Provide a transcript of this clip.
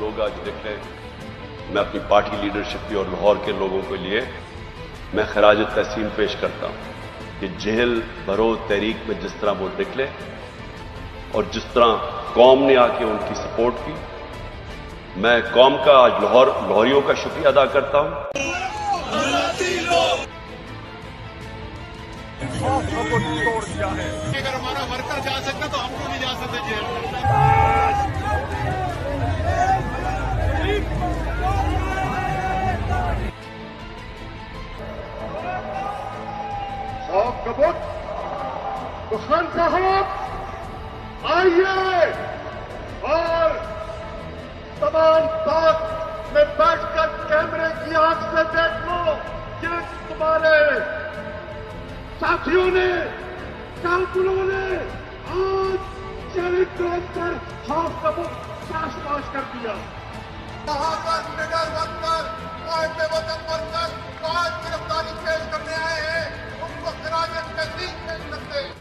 लोग आज देख लें, मैं अपनी पार्टी लीडरशिप की और लाहौर के लोगों के लिए मैं खराज तहसीन पेश करता हूं कि जेल भरो तहरीक में जिस तरह वो निकले और जिस तरह कौम ने आके उनकी सपोर्ट की, मैं कौम का आज लाहौरियों का शुक्रिया अदा करता हूं। तोड़ दिया है। अगर हमारा वर्कर जा सकता तो हम क्यों नहीं जा सकते जेल में? तो खान साहब आइए और तमाम पाक में बैठकर कैमरे की आंख से देख लो कि तुम्हारे साथियों ने, कारकुनों ने आज चरित्र पर खौफ का पाश कर दिया। वहां पर निडर बनकर वतन पर